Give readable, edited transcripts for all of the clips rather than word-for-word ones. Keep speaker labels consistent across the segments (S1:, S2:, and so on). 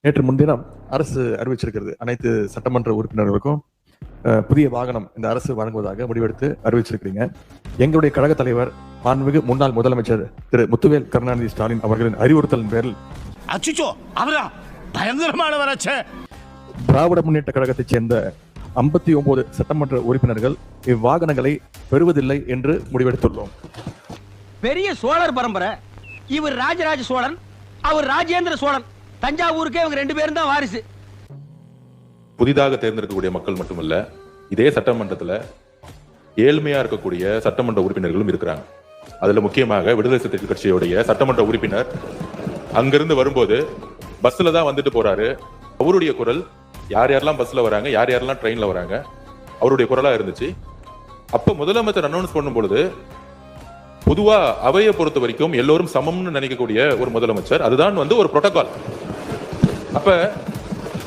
S1: நேற்று முன்தினம் அரசு அறிவிச்சிருக்கிறது அனைத்து சட்டமன்ற உறுப்பினர்களுக்கும் புதிய வாகனம் இந்த அரசு வழங்குவதாக முடிவெடுத்து அறிவிச்சிருக்கிறீங்க. எங்களுடைய கழக தலைவர் மாண்புமிகு முன்னாள் முதலமைச்சர் திரு முத்துவேல் கருணாநிதி ஸ்டாலின் அவர்களின் அறிவுறுத்தலின் பேரில் திராவிட முன்னேற்ற கழகத்தைச் சேர்ந்த 59 சட்டமன்ற உறுப்பினர்கள் இவ்வாகனங்களை பெறுவதில்லை என்று முடிவெடுத்துள்ளோம்.
S2: பெரிய சோழர் பரம்பரை, இவர் ராஜராஜ சோழன், அவர் ராஜேந்திர சோழன். தஞ்சாவூருக்கே இவங்க 2 பேரும் தான் வாரிசு.
S3: புதிதாக தேர்ந்தெடுக்கக்கூடிய மக்கள் மட்டுமல்ல, இதே சட்டமன்றத்தில் ஏழ்மையா இருக்கக்கூடிய சட்டமன்ற உறுப்பினர்களும் இருக்கிறாங்க. அதுல முக்கியமாக விடுதலை சிறுத்தைகள் கட்சியுடைய சட்டமன்ற உறுப்பினர் அங்கிருந்து வரும்போது பஸ்ல தான் வந்துட்டு போறாரு. அவருடைய குரல் யார் யாரெல்லாம் பஸ்ல வராங்க, யார் யாரெல்லாம் ட்ரெயின்ல வராங்க, அவருடைய குரலா இருந்துச்சு. அப்ப முதலமைச்சர் அனௌன்ஸ் பண்ணும் பொழுது பொதுவா அவையை பொறுத்த வரைக்கும் எல்லோரும் சமம்னு நினைக்கக்கூடிய ஒரு முதலமைச்சர், அதுதான் ஒரு புரோட்டோகால். அப்ப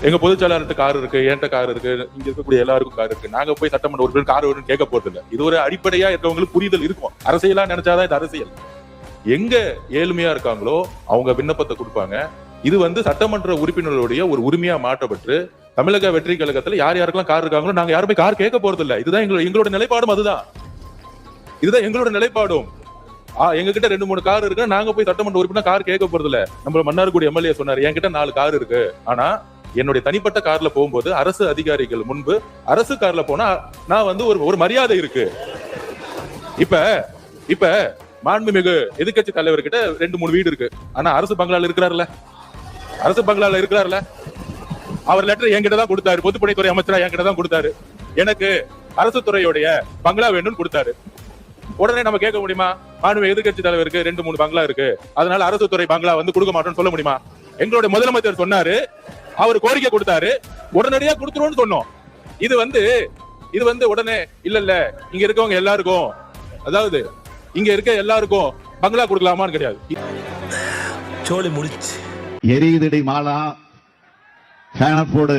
S3: எங்க பொதுச்செயலாளர்கிட்ட கார் இருக்கு, என்கிட்ட கார் இருக்கு, இங்க இருக்கக்கூடிய எல்லாருக்கும் கார் இருக்கு, நாங்க போய் சட்டமன்ற உறுப்பினர் கார் வரும்னு கேட்க போறது இல்லை. இது ஒரு அடிப்படையா இருக்கவங்களுக்கு புரிதல் இருக்கும். அரசியலா நினைச்சாதான் இது அரசியல். எங்க ஏழ்மையா இருக்காங்களோ அவங்க விண்ணப்பத்தை கொடுப்பாங்க. இது சட்டமன்ற உறுப்பினர்களுடைய ஒரு உரிமையா மாற்றப்பட்டு தமிழக வெற்றி கழகத்துல யார் யாருக்கெல்லாம் கார் இருக்காங்களோ நாங்க யாருமே கார் கேட்க போறது இல்லை. இதுதான் எங்களோட நிலைப்பாடும். இதுதான் எங்களோட நிலைப்பாடும். எங்க கிட்ட 2-3 கார் இருக்கு, நாங்க போய் சட்டமன்ற உறுப்பினர் கார் கேட்க போறது இல்ல. நம்ம மன்னார்குடி எம்எல்ஏ சொன்னாரு, என்கிட்ட 4 கார் இருக்கு, ஆனா என்னுடைய தனிப்பட்ட கார்ல போகும்போது அரசு அதிகாரிகள் முன்பு அரசு கார்ல போனா நான் ஒரு மரியாதை இருக்கு. இப்ப மாண்புமிகு எதிர்க்கட்சி தலைவர்கிட்ட 2-3 வீடு இருக்கு, ஆனா அரசு பங்களால இருக்கிறாருல. அவர் லெட்டர் என்கிட்ட தான் கொடுத்தாரு, பொதுப்பணித்துறை அமைச்சரா என்கிட்ட தான் கொடுத்தாரு. எனக்கு அரசு துறையுடைய பங்களா வேணும்னு கொடுத்தாரு. உடனே நம்ம கேட்க முடியுமா? மாண்புமிகு எதிர்க்கட்சி தலைவருக்கு 2-3 பங்களா இருக்கு, அதனால அரசு துறை பங்களா கொடுக்க மாட்டோம்னு சொல்ல முடியுமா? எங்களுடைய முதலமைச்சர் சொன்னாரு, அவர் கோரிக்கை கொடுத்தாரு, உடனடியா கொடுத்துருவோம்னு சொன்னோம். இது உடனே இல்ல இங்க இருக்கவங்க எல்லாருக்கும், அதாவது இங்க இருக்க எல்லாருக்கும் பங்களா கொடுக்கலாமான்னு கிடையாது.
S4: சோலி முடிச்சு
S5: எரியுதடி மாலா, ஃபேனை போடு.